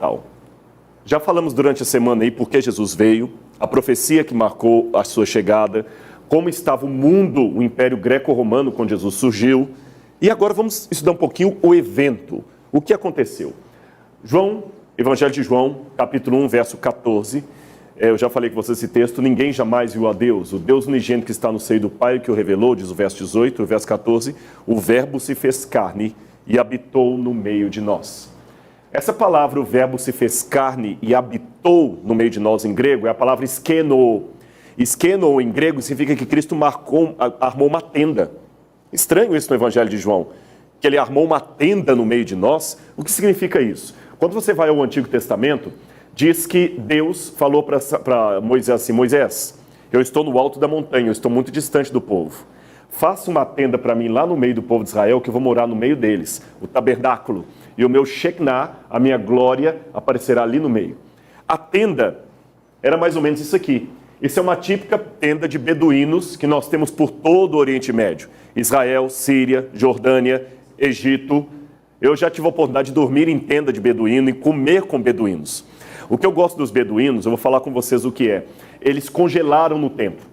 Natal. Já falamos durante a semana aí por que Jesus veio, a profecia que marcou a sua chegada, como estava o mundo, o Império Greco-Romano quando Jesus surgiu. E agora vamos estudar um pouquinho o evento, o que aconteceu. Evangelho de João, capítulo 1, verso 14. Eu já falei com vocês esse texto: ninguém jamais viu a Deus, o Deus unigênito que está no seio do Pai, que o revelou, diz o verso 18, o verso 14, o verbo se fez carne e habitou no meio de nós. Essa palavra, o verbo se fez carne e habitou no meio de nós em grego, é a palavra skeno. Skeno em grego significa que Cristo armou uma tenda. Estranho isso no Evangelho de João, que ele armou uma tenda no meio de nós. O que significa isso? Quando você vai ao Antigo Testamento, diz que Deus falou para Moisés assim: Moisés, eu estou no alto da montanha, eu estou muito distante do povo. Faça uma tenda para mim lá no meio do povo de Israel, que eu vou morar no meio deles, o tabernáculo. E o meu Shekinah, a minha glória, aparecerá ali no meio. A tenda era mais ou menos isso aqui. Isso é uma típica tenda de beduínos que nós temos por todo o Oriente Médio. Israel, Síria, Jordânia, Egito. Eu já tive a oportunidade de dormir em tenda de beduíno e comer com beduínos. O que eu gosto dos beduínos, eu vou falar com vocês o que é. Eles congelaram no tempo.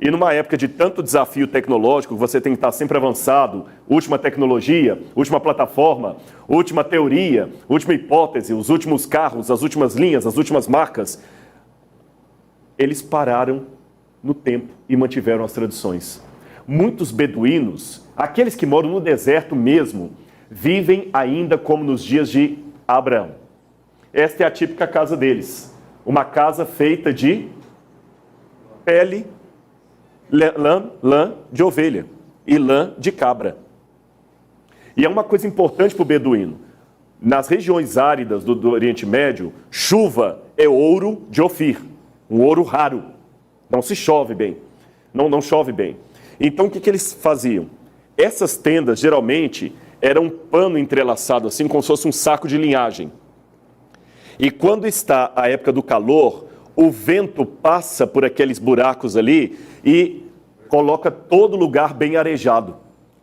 E numa época de tanto desafio tecnológico, você tem que estar sempre avançado, última tecnologia, última plataforma, última teoria, última hipótese, os últimos carros, as últimas linhas, as últimas marcas. Eles pararam no tempo e mantiveram as tradições. Muitos beduínos, aqueles que moram no deserto mesmo, vivem ainda como nos dias de Abraão. Esta é a típica casa deles. Uma casa feita de pele, lã de ovelha e lã de cabra. E é uma coisa importante para o beduíno. Nas regiões áridas do Oriente Médio, chuva é ouro de Ofir, um ouro raro. Não se chove bem. Não chove bem. Então o que eles faziam? Essas tendas geralmente eram um pano entrelaçado, assim como se fosse um saco de linhagem. E quando está a época do calor, o vento passa por aqueles buracos ali e coloca todo lugar bem arejado.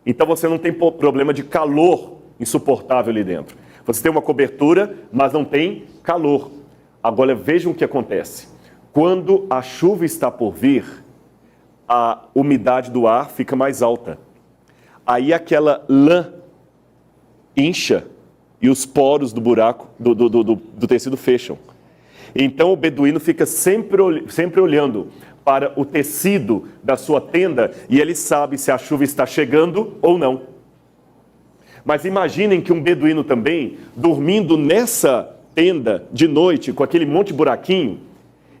Então você não tem problema de calor insuportável ali dentro. Você tem uma cobertura, mas não tem calor. Agora vejam o que acontece. Quando a chuva está por vir, a umidade do ar fica mais alta. Aí aquela lã incha e os poros do buraco, do tecido fecham. Então o beduíno fica sempre olhando para o tecido da sua tenda e ele sabe se a chuva está chegando ou não. Mas imaginem que um beduíno também, dormindo nessa tenda de noite, com aquele monte de buraquinho,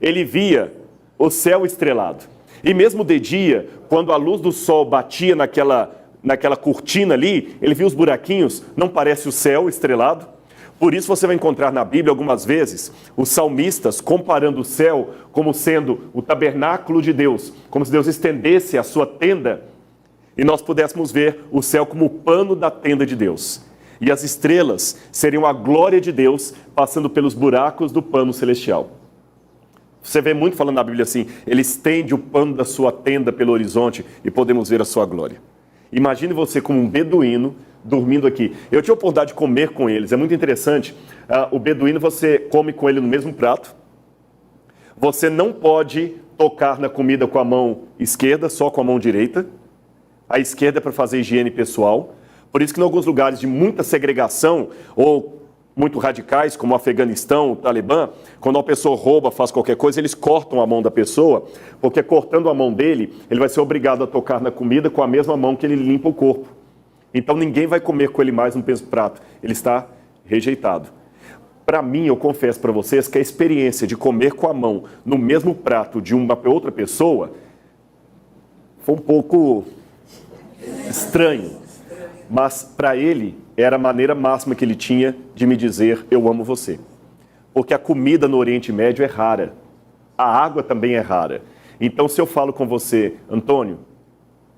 ele via o céu estrelado. E mesmo de dia, quando a luz do sol batia naquela cortina ali, ele via os buraquinhos, não parece o céu estrelado? Por isso você vai encontrar na Bíblia algumas vezes os salmistas comparando o céu como sendo o tabernáculo de Deus, como se Deus estendesse a sua tenda e nós pudéssemos ver o céu como o pano da tenda de Deus. E as estrelas seriam a glória de Deus passando pelos buracos do pano celestial. Você vê muito falando na Bíblia assim: ele estende o pano da sua tenda pelo horizonte e podemos ver a sua glória. Imagine você como um beduíno dormindo aqui. Eu tive a oportunidade de comer com eles, é muito interessante. O beduíno, você come com ele no mesmo prato. Você não pode tocar na comida com a mão esquerda, só com a mão direita. A esquerda é para fazer higiene pessoal. Por isso que em alguns lugares de muita segregação, ou muito radicais, como o Afeganistão, o Talibã, quando uma pessoa rouba, faz qualquer coisa, eles cortam a mão da pessoa, porque cortando a mão dele, ele vai ser obrigado a tocar na comida com a mesma mão que ele limpa o corpo. Então ninguém vai comer com ele mais no mesmo prato. Ele está rejeitado. Para mim, eu confesso para vocês que a experiência de comer com a mão no mesmo prato de uma outra pessoa foi um pouco estranho. Mas para ele, era a maneira máxima que ele tinha de me dizer: eu amo você. Porque a comida no Oriente Médio é rara. A água também é rara. Então se eu falo com você: Antônio,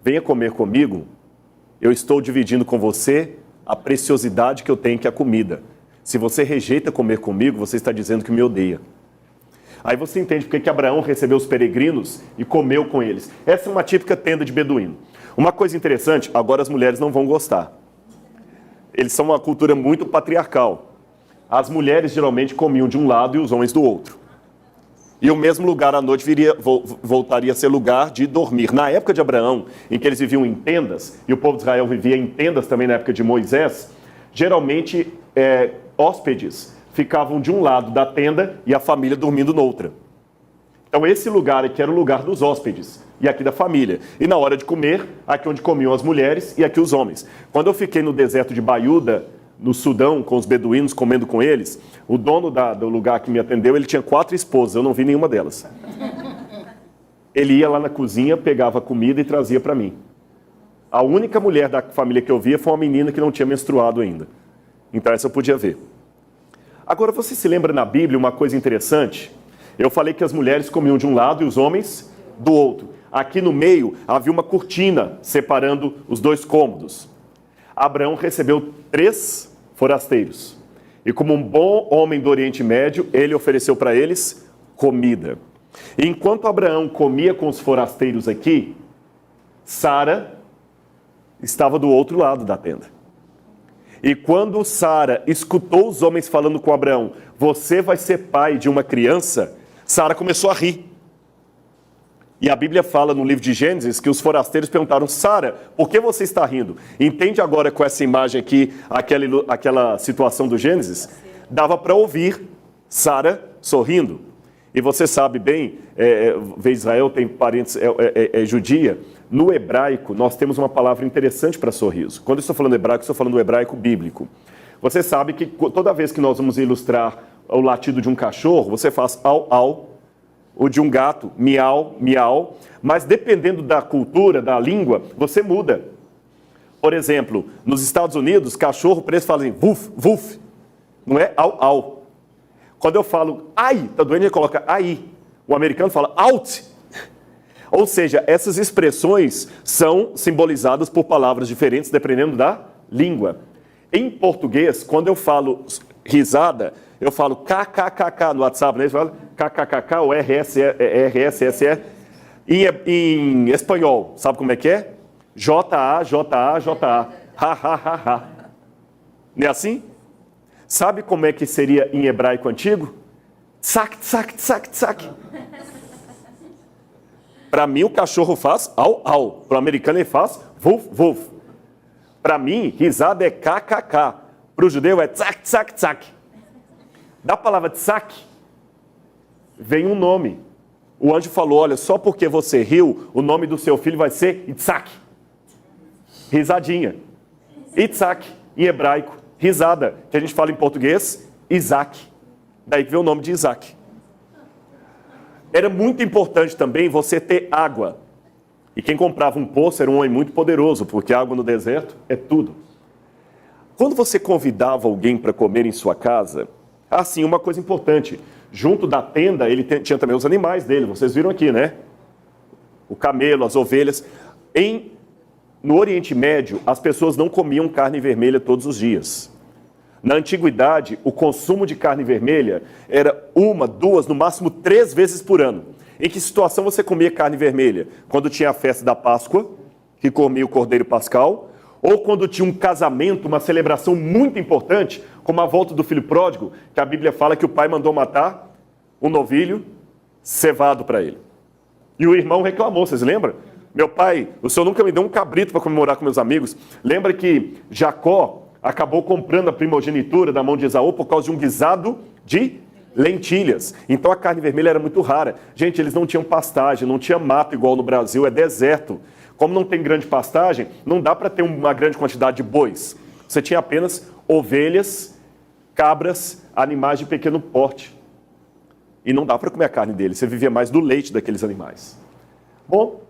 venha comer comigo, eu estou dividindo com você a preciosidade que eu tenho, que é a comida. Se você rejeita comer comigo, você está dizendo que me odeia. Aí você entende porque que Abraão recebeu os peregrinos e comeu com eles. Essa é uma típica tenda de beduíno. Uma coisa interessante, agora as mulheres não vão gostar. Eles são uma cultura muito patriarcal. as mulheres geralmente comiam de um lado e os homens do outro. E o mesmo lugar à noite voltaria a ser lugar de dormir. Na época de Abraão, em que eles viviam em tendas, e o povo de Israel vivia em tendas também na época de Moisés, geralmente hóspedes ficavam de um lado da tenda e a família dormindo noutra. Então esse lugar aqui era o lugar dos hóspedes e aqui da família. E na hora de comer, aqui onde comiam as mulheres e aqui os homens. Quando eu fiquei no deserto de Baiuda, no Sudão, com os beduínos, comendo com eles, o dono do lugar que me atendeu, ele tinha 4 esposas, eu não vi nenhuma delas. Ele ia lá na cozinha, pegava comida e trazia para mim. A única mulher da família que eu via foi uma menina que não tinha menstruado ainda. Então essa eu podia ver. Agora, você se lembra na Bíblia uma coisa interessante? Eu falei que as mulheres comiam de um lado e os homens do outro. Aqui no meio havia uma cortina separando os 2 cômodos. Abraão recebeu 3 forasteiros. E como um bom homem do Oriente Médio, ele ofereceu para eles comida. E enquanto Abraão comia com os forasteiros aqui, Sara estava do outro lado da tenda. E quando Sara escutou os homens falando com Abraão, você vai ser pai de uma criança, Sara começou a rir. E a Bíblia fala no livro de Gênesis que os forasteiros perguntaram, Sara, por que você está rindo? Entende agora com essa imagem aqui, aquela situação do Gênesis? Dava para ouvir Sara sorrindo. E você sabe bem, Israel tem parentes, judia. No hebraico, nós temos uma palavra interessante para sorriso. Quando eu estou falando hebraico, estou falando do hebraico bíblico. Você sabe que toda vez que nós vamos ilustrar o latido de um cachorro, você faz au, au, o de um gato, miau, miau, mas dependendo da cultura, da língua, você muda. Por exemplo, nos Estados Unidos, cachorro preso fala assim, vuf, vuf, não é au, au. Quando eu falo ai, tá doendo, ele coloca aí. O americano fala out. Ou seja, essas expressões são simbolizadas por palavras diferentes dependendo da língua. Em português, quando eu falo risada, eu falo kkkk no WhatsApp, né? Eles falam kkkk ou rsse. Em espanhol, sabe como é que é? ja, ja, ja, ha, ha, ha, ha. Não é assim? Sabe como é que seria em hebraico antigo? Tsak, tsak, tsak, tsak. Para mim, o cachorro faz au, au. Para o americano, ele faz vuf, vuf. Para mim, risada é kkk. Para o judeu, é tsak, tsak, tsak. Da palavra tsak, vem um nome. O anjo falou, olha, só porque você riu, o nome do seu filho vai ser Itzak. Risadinha. Itzak, em hebraico, risada. Que a gente fala em português, Isaac. Daí que vem o nome de Isaac. Era muito importante também você ter água. E quem comprava um poço era um homem muito poderoso, porque água no deserto é tudo. Quando você convidava alguém para comer em sua casa, assim, uma coisa importante, junto da tenda ele tinha também os animais dele, vocês viram aqui, né? O camelo, as ovelhas. No Oriente Médio, as pessoas não comiam carne vermelha todos os dias. Na antiguidade, o consumo de carne vermelha era 1, 2, no máximo 3 vezes por ano. Em que situação você comia carne vermelha? Quando tinha a festa da Páscoa, que comia o cordeiro pascal, ou quando tinha um casamento, uma celebração muito importante, como a volta do filho pródigo, que a Bíblia fala que o pai mandou matar um novilho cevado para ele. E o irmão reclamou, vocês lembram? Meu pai, o senhor nunca me deu um cabrito para comemorar com meus amigos. Lembra que Jacó acabou comprando a primogenitura da mão de Esaú por causa de um guisado de lentilhas. Então a carne vermelha era muito rara. Gente, eles não tinham pastagem, não tinha mato igual no Brasil, é deserto. Como não tem grande pastagem, não dá para ter uma grande quantidade de bois. Você tinha apenas ovelhas, cabras, animais de pequeno porte. E não dá para comer a carne deles, você vivia mais do leite daqueles animais. Bom,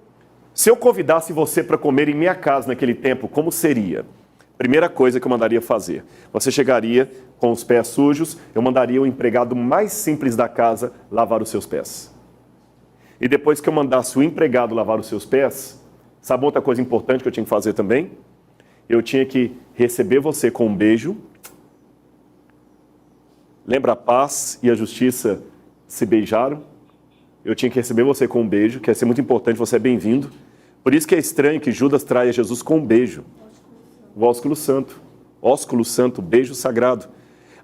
se eu convidasse você para comer em minha casa naquele tempo, como seria? Primeira coisa que eu mandaria fazer, você chegaria com os pés sujos, eu mandaria o empregado mais simples da casa lavar os seus pés. E depois que eu mandasse o empregado lavar os seus pés, sabe outra coisa importante que eu tinha que fazer também? Eu tinha que receber você com um beijo. Lembra, a paz e a justiça se beijaram? Eu tinha que receber você com um beijo, que ia ser muito importante, você é bem-vindo. Por isso que é estranho que Judas traia Jesus com um beijo. O ósculo santo, beijo sagrado.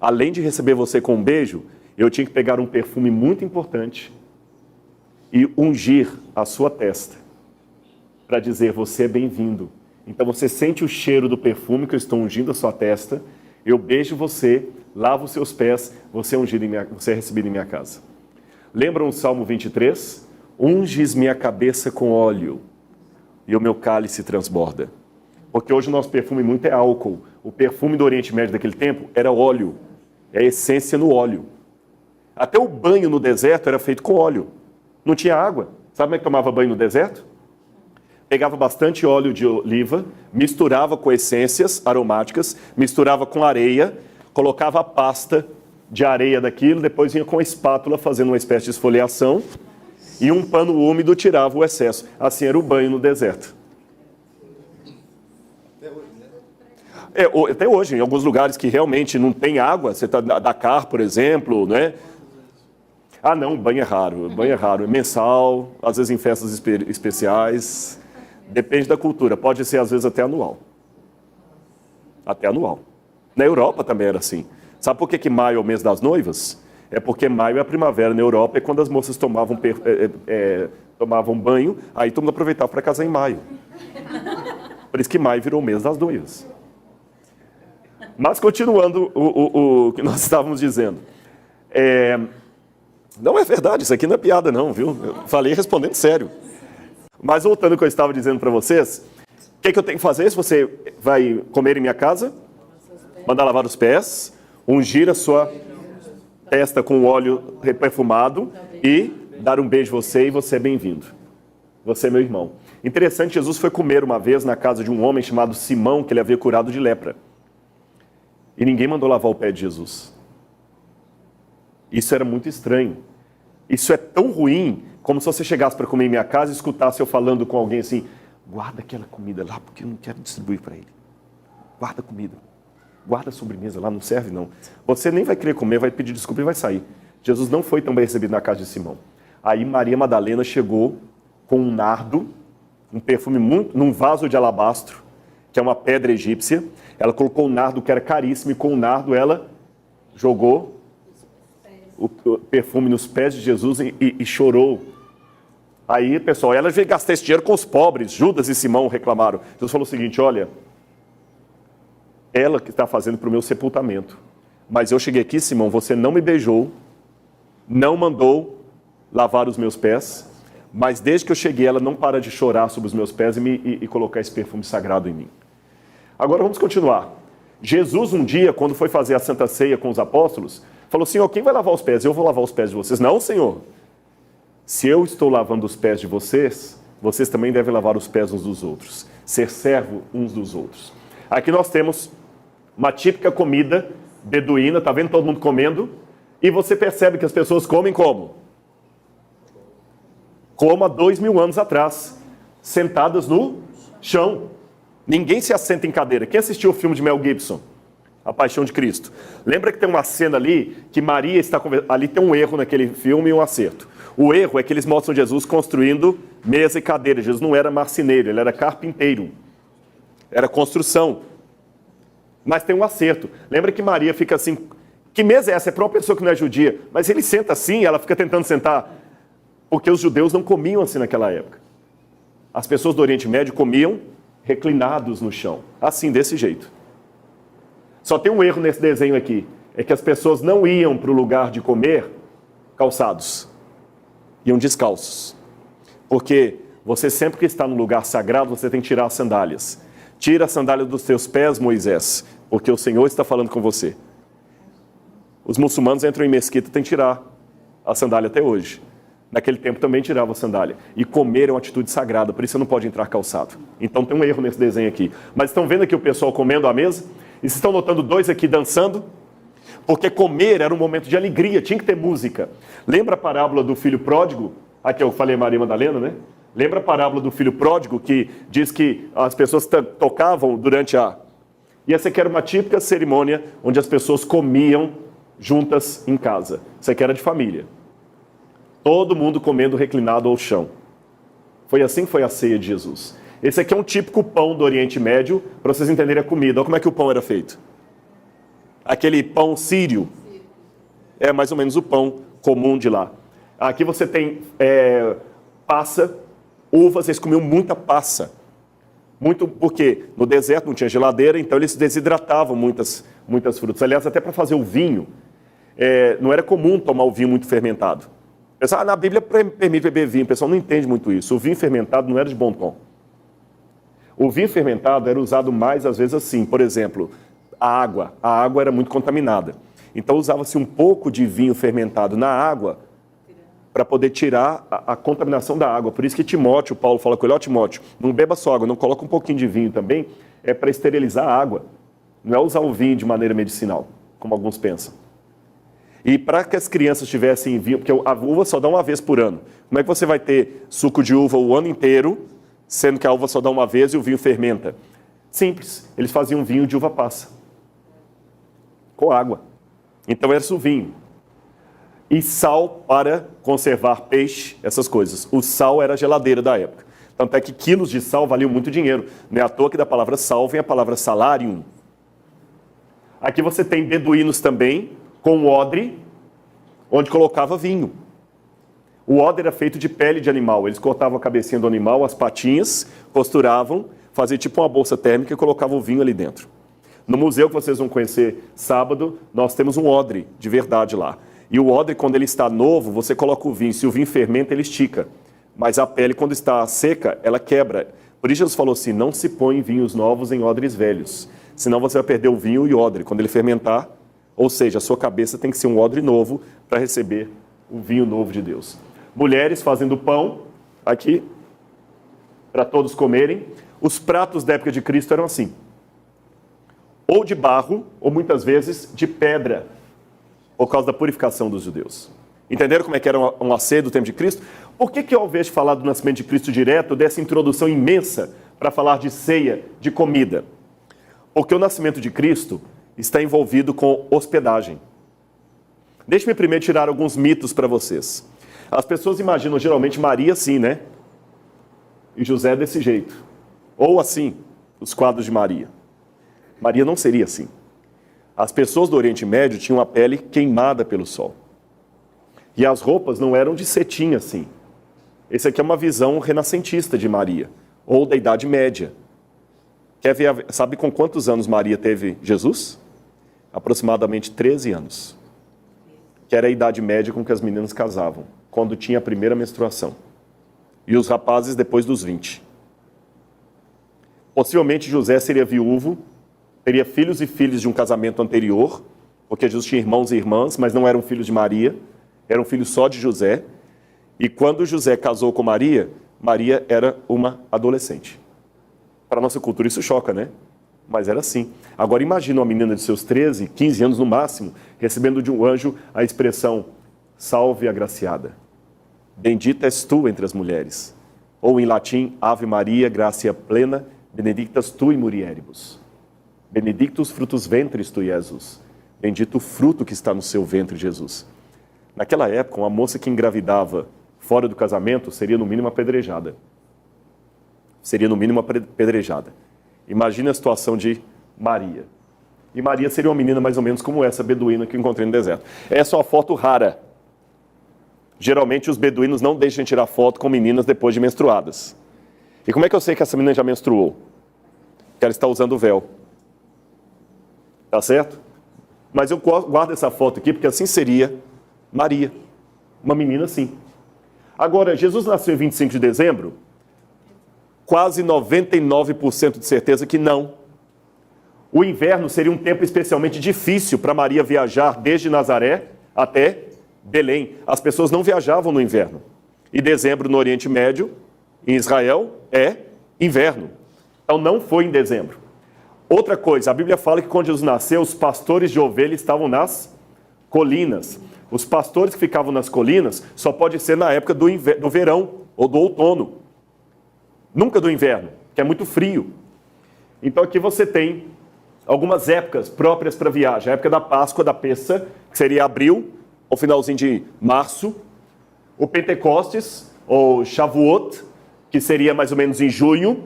além de receber você com um beijo, eu tinha que pegar um perfume muito importante e ungir a sua testa para dizer, você é bem-vindo. Então você sente o cheiro do perfume que eu estou ungindo a sua testa, eu beijo você, lavo os seus pés, você é recebido em minha casa. Lembram o Salmo 23? Unges minha cabeça com óleo e o meu cálice transborda. Porque hoje o nosso perfume muito é álcool. O perfume do Oriente Médio daquele tempo era óleo. É a essência no óleo. Até o banho no deserto era feito com óleo. Não tinha água. Sabe como é que tomava banho no deserto? Pegava bastante óleo de oliva, misturava com essências aromáticas, misturava com areia, colocava a pasta de areia daquilo, depois vinha com a espátula fazendo uma espécie de esfoliação e um pano úmido tirava o excesso. Assim era o banho no deserto. Até hoje, em alguns lugares que realmente não tem água, você está na Dakar, por exemplo, né? Ah, não, banho é raro, é mensal, às vezes em festas especiais, depende da cultura, pode ser às vezes até anual. Até anual. Na Europa também era assim. Sabe por que maio é o mês das noivas? É porque maio é a primavera na Europa, é quando as moças tomavam banho, aí todo mundo aproveitava para casar em maio. Por isso que maio virou o mês das noivas. Mas continuando o que nós estávamos dizendo. Não é verdade, isso aqui não é piada não, viu? Eu falei respondendo sério. Mas voltando ao que eu estava dizendo para vocês, o que eu tenho que fazer se você vai comer em minha casa? Mandar lavar os pés, ungir a sua testa com óleo perfumado e dar um beijo a você e você é bem-vindo. Você é meu irmão. Interessante, Jesus foi comer uma vez na casa de um homem chamado Simão, que ele havia curado de lepra. E ninguém mandou lavar o pé de Jesus. Isso era muito estranho. Isso é tão ruim como se você chegasse para comer em minha casa e escutasse eu falando com alguém assim, guarda aquela comida lá porque eu não quero distribuir para ele. Guarda a comida. Guarda a sobremesa lá, não serve não. Você nem vai querer comer, vai pedir desculpa e vai sair. Jesus não foi tão bem recebido na casa de Simão. Aí Maria Madalena chegou com um nardo, um perfume num vaso de alabastro, que é uma pedra egípcia. Ela colocou o nardo que era caríssimo e com o nardo ela jogou o perfume nos pés de Jesus e chorou. Aí, pessoal, ela veio gastar esse dinheiro com os pobres. Judas e Simão reclamaram. Jesus falou o seguinte, olha, ela que está fazendo para o meu sepultamento. Mas eu cheguei aqui, Simão, você não me beijou, não mandou lavar os meus pés, mas desde que eu cheguei, ela não para de chorar sobre os meus pés e colocar esse perfume sagrado em mim. Agora vamos continuar. Jesus um dia, quando foi fazer a Santa Ceia com os apóstolos, falou, Senhor, quem vai lavar os pés? Eu vou lavar os pés de vocês. Não, Senhor. Se eu estou lavando os pés de vocês, vocês também devem lavar os pés uns dos outros. Ser servo uns dos outros. Aqui nós temos uma típica comida beduína, tá vendo todo mundo comendo? E você percebe que as pessoas comem como? Como há 2000 anos atrás, sentadas no chão. Ninguém se assenta em cadeira. Quem assistiu o filme de Mel Gibson? A Paixão de Cristo. Lembra que tem uma cena ali que Maria está conversando. Ali tem um erro naquele filme e um acerto. O erro é que eles mostram Jesus construindo mesa e cadeira. Jesus não era marceneiro, ele era carpinteiro. Era construção. Mas tem um acerto. Lembra que Maria fica assim, que mesa é essa? É para uma pessoa que não é judia. Mas ele senta assim, ela fica tentando sentar. Porque os judeus não comiam assim naquela época. As pessoas do Oriente Médio comiam reclinados no chão. Assim, desse jeito. Só tem um erro nesse desenho aqui. É que as pessoas não iam para o lugar de comer calçados. Iam descalços. Porque você sempre que está no lugar sagrado, você tem que tirar as sandálias. Tira a sandália dos teus pés, Moisés, porque o Senhor está falando com você. Os muçulmanos entram em mesquita e têm que tirar a sandália até hoje. Naquele tempo também tirava a sandália. E comer é uma atitude sagrada, por isso você não pode entrar calçado. Então tem um erro nesse desenho aqui. Mas estão vendo aqui o pessoal comendo à mesa? E vocês estão notando dois aqui dançando? Porque comer era um momento de alegria, tinha que ter música. Lembra a parábola do filho pródigo? Aqui eu falei Maria Madalena, né? Lembra a parábola do filho pródigo que diz que as pessoas tocavam durante a... E essa aqui era uma típica cerimônia onde as pessoas comiam juntas em casa. Isso aqui era de família. Todo mundo comendo reclinado ao chão. Foi assim que foi a ceia de Jesus. Esse aqui é um típico pão do Oriente Médio, para vocês entenderem a comida. Olha como é que o pão era feito. Aquele pão sírio. É mais ou menos o pão comum de lá. Aqui você tem passa, uvas, eles comiam muita passa. Muito, porque no deserto não tinha geladeira, então eles desidratavam muitas frutas. Aliás, até para fazer o vinho, não era comum tomar o vinho muito fermentado. Pessoal, na Bíblia permite beber vinho, o pessoal não entende muito isso. O vinho fermentado não era de bom tom. O vinho fermentado era usado mais, às vezes, assim. Por exemplo, a água era muito contaminada. Então usava-se um pouco de vinho fermentado na água para poder tirar a contaminação da água. Por isso que Timóteo, Paulo fala com ele, ó Timóteo, não beba só água, não coloca um pouquinho de vinho também, é para esterilizar a água. Não é usar o vinho de maneira medicinal, como alguns pensam. E para que as crianças tivessem vinho, porque a uva só dá uma vez por ano. Como é que você vai ter suco de uva o ano inteiro, sendo que a uva só dá uma vez e o vinho fermenta? Simples, eles faziam vinho de uva passa, com água. Então era o vinho. E sal para conservar peixe, essas coisas. O sal era a geladeira da época. Tanto é que quilos de sal valiam muito dinheiro. Não é à toa que da palavra sal vem a palavra salarium. Aqui você tem beduínos também, com odre, onde colocava vinho. O odre era feito de pele de animal. Eles cortavam a cabecinha do animal, as patinhas, costuravam, faziam tipo uma bolsa térmica e colocavam o vinho ali dentro. No museu que vocês vão conhecer sábado, nós temos um odre de verdade lá. E o odre, quando ele está novo, você coloca o vinho. Se o vinho fermenta, ele estica. Mas a pele, quando está seca, ela quebra. Por isso Jesus falou assim, não se põe vinhos novos em odres velhos. Senão você vai perder o vinho e o odre. Quando ele fermentar, ou seja, a sua cabeça tem que ser um odre novo para receber o vinho novo de Deus. Mulheres fazendo pão, aqui, para todos comerem. Os pratos da época de Cristo eram assim. Ou de barro, ou muitas vezes de pedra, por causa da purificação dos judeus. Entenderam como é que era um asseio do tempo de Cristo? Por que ao invés de falar do nascimento de Cristo direto, dessa introdução imensa para falar de ceia, de comida? Porque o nascimento de Cristo está envolvido com hospedagem. Deixe-me primeiro tirar alguns mitos para vocês. As pessoas imaginam geralmente Maria assim, né? E José desse jeito. Ou assim, os quadros de Maria. Maria não seria assim. As pessoas do Oriente Médio tinham a pele queimada pelo sol. E as roupas não eram de cetim assim. Esse aqui é uma visão renascentista de Maria, ou da Idade Média. Quer ver, sabe com quantos anos Maria teve Jesus? Aproximadamente 13 anos. Que era a idade média com que as meninas casavam, quando tinha a primeira menstruação. E os rapazes depois dos 20. Possivelmente José seria viúvo, teria filhos e filhas de um casamento anterior, porque Jesus tinha irmãos e irmãs, mas não eram filhos de Maria, eram filhos só de José. E quando José casou com Maria, Maria era uma adolescente. Para a nossa cultura isso choca, né? Mas era assim. Agora imagina uma menina de seus 13, 15 anos no máximo, recebendo de um anjo a expressão, salve agraciada. Bendita és tu entre as mulheres. Ou em latim, Ave Maria, gracia plena, benedictas tui mulieribus. Benedictus frutos ventris tui, Jesus. Bendito o fruto que está no seu ventre, Jesus. Naquela época, uma moça que engravidava fora do casamento seria no mínimo apedrejada. Seria no mínimo apedrejada. Imagina a situação de Maria. E Maria seria uma menina mais ou menos como essa beduína que eu encontrei no deserto. Essa é uma foto rara. Geralmente os beduínos não deixam de tirar foto com meninas depois de menstruadas. E como é que eu sei que essa menina já menstruou? Que ela está usando o véu. Tá certo? Mas eu guardo essa foto aqui porque assim seria Maria. Uma menina assim. Agora, Jesus nasceu em 25 de dezembro? Quase 99% de certeza que não. O inverno seria um tempo especialmente difícil para Maria viajar desde Nazaré até Belém. As pessoas não viajavam no inverno. E dezembro no Oriente Médio, em Israel, é inverno. Então não foi em dezembro. Outra coisa, a Bíblia fala que quando Jesus nasceu, os pastores de ovelhas estavam nas colinas. Os pastores que ficavam nas colinas só pode ser na época do verão ou do outono. Nunca do inverno, que é muito frio. Então aqui você tem algumas épocas próprias para viagem. A época da Páscoa, da Pessa, que seria abril, ou finalzinho de março. O Pentecostes, ou Shavuot, que seria mais ou menos em junho,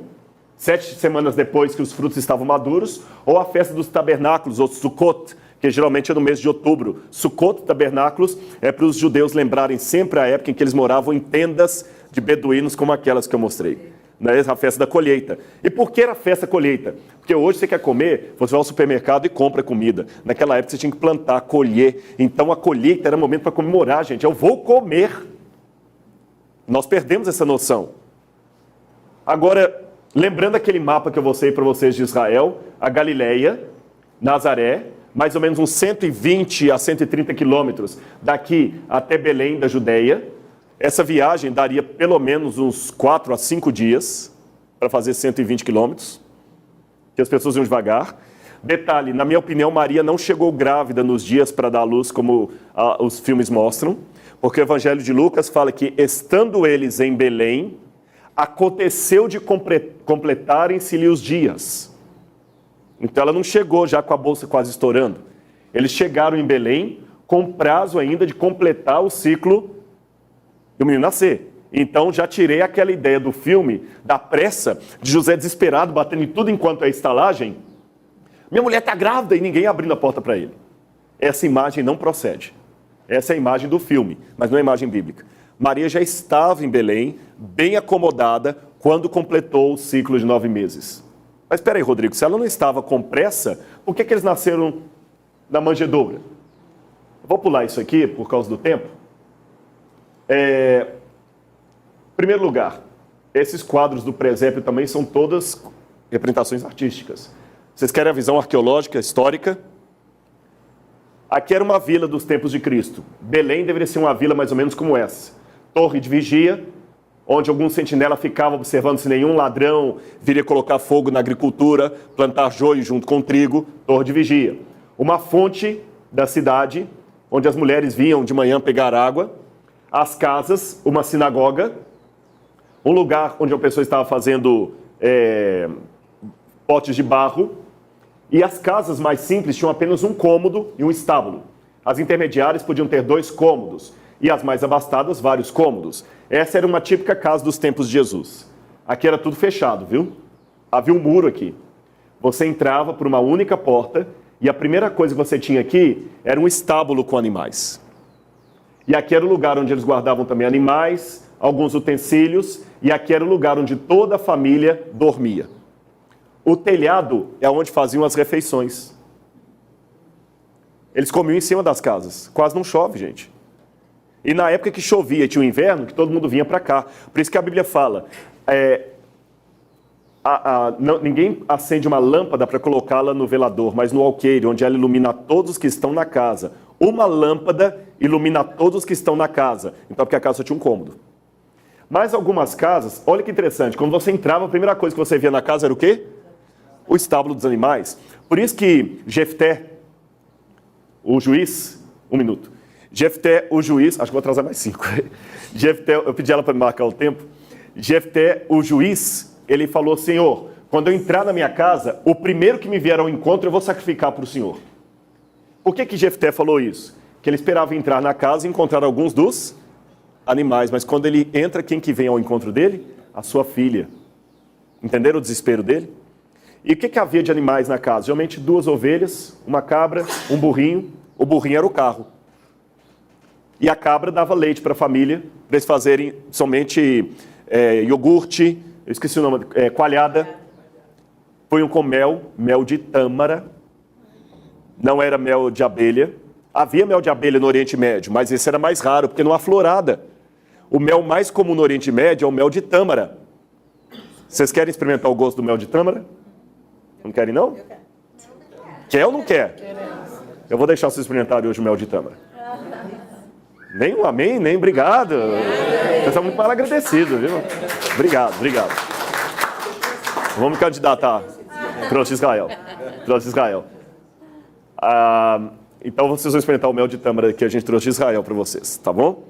7 semanas depois que os frutos estavam maduros. Ou a festa dos tabernáculos, ou Sukkot, que geralmente é no mês de outubro. Sukkot, tabernáculos, é para os judeus lembrarem sempre a época em que eles moravam em tendas de beduínos como aquelas que eu mostrei. Né? A festa da colheita. E por que era a festa da colheita? Porque hoje você quer comer, você vai ao supermercado e compra comida. Naquela época você tinha que plantar, colher. Então a colheita era momento para comemorar, gente. Eu vou comer. Nós perdemos essa noção. Agora, lembrando aquele mapa que eu mostrei para vocês de Israel, a Galileia, Nazaré, mais ou menos uns 120 a 130 quilômetros daqui até Belém, da Judeia. Essa viagem daria pelo menos uns 4 a 5 dias para fazer 120 quilômetros, que as pessoas iam devagar. Detalhe, na minha opinião, Maria não chegou grávida nos dias para dar à luz, como os filmes mostram, porque o Evangelho de Lucas fala que, estando eles em Belém, aconteceu de completarem-se-lhe os dias. Então ela não chegou já com a bolsa quase estourando. Eles chegaram em Belém com prazo ainda de completar o ciclo do menino nascer. Então já tirei aquela ideia do filme, da pressa, de José desesperado, batendo em tudo enquanto é estalagem. Minha mulher está grávida e ninguém abrindo a porta para ele. Essa imagem não procede. Essa é a imagem do filme, mas não é a imagem bíblica. Maria já estava em Belém, bem acomodada, quando completou o ciclo de 9 meses. Mas espera aí, Rodrigo, se ela não estava com pressa, por que eles nasceram na manjedoura? Vou pular isso aqui por causa do tempo. Em primeiro lugar, esses quadros do presépio também são todas representações artísticas. Vocês querem a visão arqueológica, histórica? Aqui era uma vila dos tempos de Cristo. Belém deveria ser uma vila mais ou menos como essa. Torre de vigia, onde algum sentinela ficava observando se nenhum ladrão viria colocar fogo na agricultura, plantar joio junto com trigo, torre de vigia. Uma fonte da cidade, onde as mulheres vinham de manhã pegar água. As casas, uma sinagoga. Um lugar onde a pessoa estava fazendo potes de barro. E as casas mais simples tinham apenas um cômodo e um estábulo. As intermediárias podiam ter 2 cômodos. E as mais abastadas, vários cômodos. Essa era uma típica casa dos tempos de Jesus. Aqui era tudo fechado, viu? Havia um muro aqui. Você entrava por uma única porta e a primeira coisa que você tinha aqui era um estábulo com animais. E aqui era o lugar onde eles guardavam também animais, alguns utensílios, e aqui era o lugar onde toda a família dormia. O telhado é onde faziam as refeições. Eles comiam em cima das casas. Quase não chove, gente. E na época que chovia e tinha o inverno, que todo mundo vinha para cá. Por isso que a Bíblia fala, ninguém acende uma lâmpada para colocá-la no velador, mas no alqueire, onde ela ilumina todos os que estão na casa. Uma lâmpada ilumina todos os que estão na casa. Então, porque a casa só tinha um cômodo. Mas algumas casas, olha que interessante, quando você entrava, a primeira coisa que você via na casa era o quê? O estábulo dos animais. Por isso que Jefté, o juiz, Jefté, o juiz, acho que vou atrasar mais 5. Jefté, eu pedi ela para me marcar o tempo. Jefté, o juiz, ele falou, Senhor, quando eu entrar na minha casa, o primeiro que me vier ao encontro eu vou sacrificar para o Senhor. Por que Jefté falou isso? Que ele esperava entrar na casa e encontrar alguns dos animais, mas quando ele entra, quem que vem ao encontro dele? A sua filha. Entenderam o desespero dele? E o que havia de animais na casa? Geralmente 2 ovelhas, uma cabra, um burrinho. O burrinho era o carro. E a cabra dava leite para a família, para eles fazerem somente iogurte, eu esqueci o nome, coalhada. Põem com mel de tâmara, não era mel de abelha. Havia mel de abelha no Oriente Médio, mas esse era mais raro, porque não há florada. O mel mais comum no Oriente Médio é o mel de tâmara. Vocês querem experimentar o gosto do mel de tâmara? Não querem, não? Quer ou não quer? Eu vou deixar vocês experimentarem hoje o mel de tâmara. Nem um amém, nem obrigado. Vocês são muito mal agradecidos, viu? Obrigado. Vamos me candidatar. Trouxe Israel. Então vocês vão experimentar o mel de tâmara que a gente trouxe de Israel para vocês, tá bom?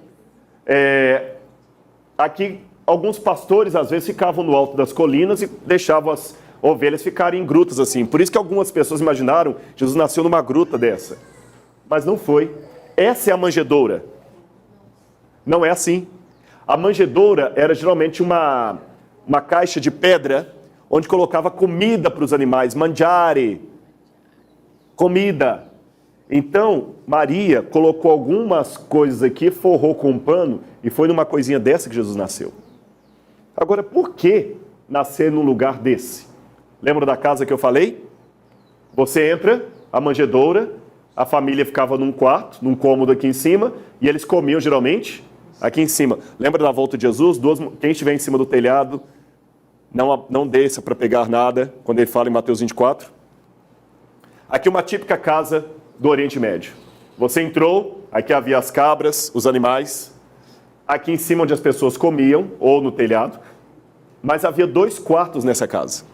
Aqui, alguns pastores às vezes ficavam no alto das colinas e deixavam as ovelhas ficarem em grutas assim. Por isso que algumas pessoas imaginaram que Jesus nasceu numa gruta dessa. Mas não foi. Essa é a manjedoura. Não é assim. A manjedoura era geralmente uma caixa de pedra onde colocava comida para os animais, mangiare, comida. Então, Maria colocou algumas coisas aqui, forrou com um pano, e foi numa coisinha dessa que Jesus nasceu. Agora, por que nascer num lugar desse? Lembra da casa que eu falei? Você entra, a manjedoura, a família ficava num quarto, num cômodo aqui em cima, e eles comiam geralmente aqui em cima. Lembra da volta de Jesus? Quem estiver em cima do telhado, não desça para pegar nada, quando ele fala em Mateus 24. Aqui uma típica casa do Oriente Médio. Você entrou, aqui havia as cabras, os animais, aqui em cima onde as pessoas comiam, ou no telhado, mas havia 2 quartos nessa casa.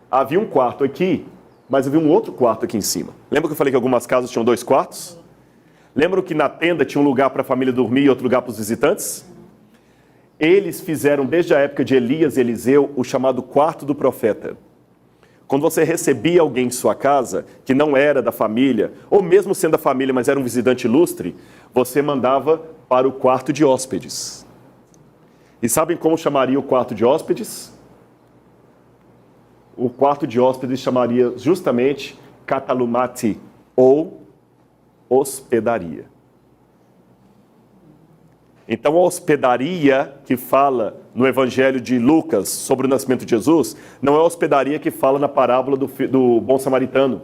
Havia um quarto aqui, mas havia um outro quarto aqui em cima. Lembra que eu falei que algumas casas tinham 2 quartos? Lembra que na tenda tinha um lugar para a família dormir e outro lugar para os visitantes? Eles fizeram, desde a época de Elias e Eliseu, o chamado quarto do profeta. Quando você recebia alguém em sua casa, que não era da família, ou mesmo sendo da família, mas era um visitante ilustre, você mandava para o quarto de hóspedes. E sabem como chamaria o quarto de hóspedes? O quarto de hóspedes chamaria justamente katalumati, ou hospedaria. Então, a hospedaria que fala no Evangelho de Lucas sobre o nascimento de Jesus, não é a hospedaria que fala na parábola do bom samaritano.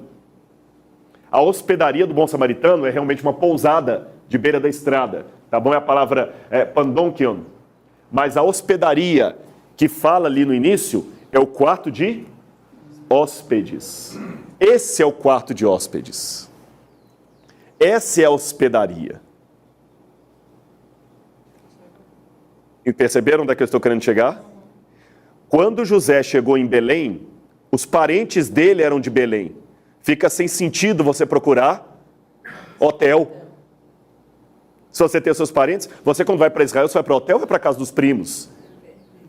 A hospedaria do bom samaritano é realmente uma pousada de beira da estrada, tá bom? É a palavra pandonkion. Mas a hospedaria que fala ali no início é o quarto de hóspedes. Esse é o quarto de hóspedes. Essa é a hospedaria. E perceberam onde é que eu estou querendo chegar? Quando José chegou em Belém, os parentes dele eram de Belém. Fica sem sentido você procurar hotel. Se você tem seus parentes, você quando vai para Israel, você vai para hotel ou vai para casa dos primos?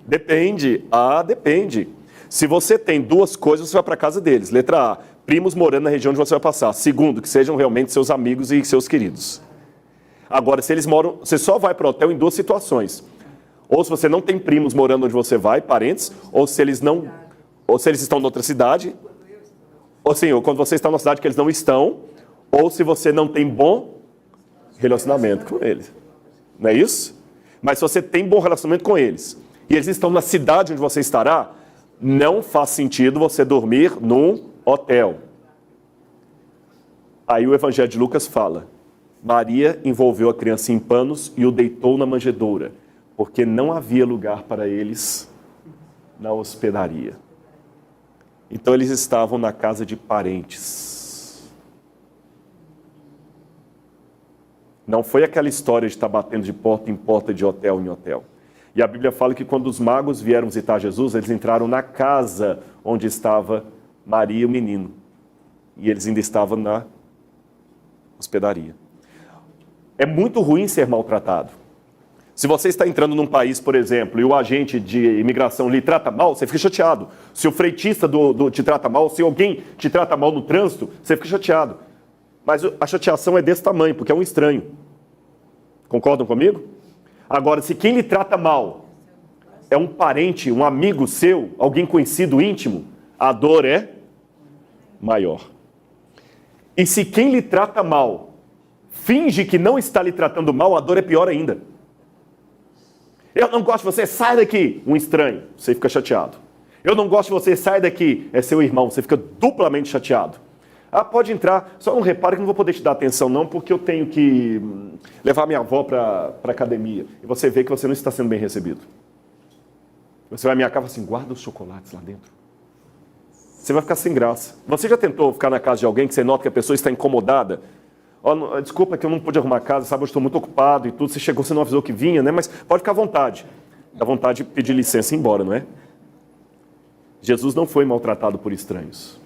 Depende. Depende. Se você tem 2 coisas, você vai para casa deles. Letra A, primos morando na região onde você vai passar. Segundo, que sejam realmente seus amigos e seus queridos. Agora, se eles moram, você só vai para o hotel em 2 situações. Ou se você não tem primos morando onde você vai, parentes, ou se eles estão em outra cidade, ou quando você está numa cidade que eles não estão, ou se você não tem bom relacionamento com eles. Não é isso? Mas se você tem bom relacionamento com eles, e eles estão na cidade onde você estará, não faz sentido você dormir num hotel. Aí o Evangelho de Lucas fala, Maria envolveu a criança em panos e o deitou na manjedoura, porque não havia lugar para eles na hospedaria. Então eles estavam na casa de parentes. Não foi aquela história de estar batendo de porta em porta, de hotel em hotel. E a Bíblia fala que quando os magos vieram visitar Jesus, eles entraram na casa onde estava Maria e o menino. E eles ainda estavam na hospedaria. É muito ruim ser maltratado. Se você está entrando num país, por exemplo, e o agente de imigração lhe trata mal, você fica chateado. Se o freitista te trata mal, se alguém te trata mal no trânsito, você fica chateado. Mas a chateação é desse tamanho, porque é um estranho. Concordam comigo? Agora, se quem lhe trata mal é um parente, um amigo seu, alguém conhecido, íntimo, a dor é maior. E se quem lhe trata mal finge que não está lhe tratando mal, a dor é pior ainda. Eu não gosto de você, sai daqui, um estranho, você fica chateado. Eu não gosto de você, sai daqui, é seu irmão, você fica duplamente chateado. Pode entrar, só não repare que não vou poder te dar atenção não, porque eu tenho que levar minha avó para a academia. E você vê que você não está sendo bem recebido. Você vai à minha casa e fala assim, guarda os chocolates lá dentro. Você vai ficar sem graça. Você já tentou ficar na casa de alguém que você nota que a pessoa está incomodada? Desculpa que eu não pude arrumar a casa, sabe, eu estou muito ocupado e tudo. Você chegou, você não avisou que vinha, né? Mas pode ficar à vontade. Dá vontade de pedir licença e ir embora, não é? Jesus não foi maltratado por estranhos.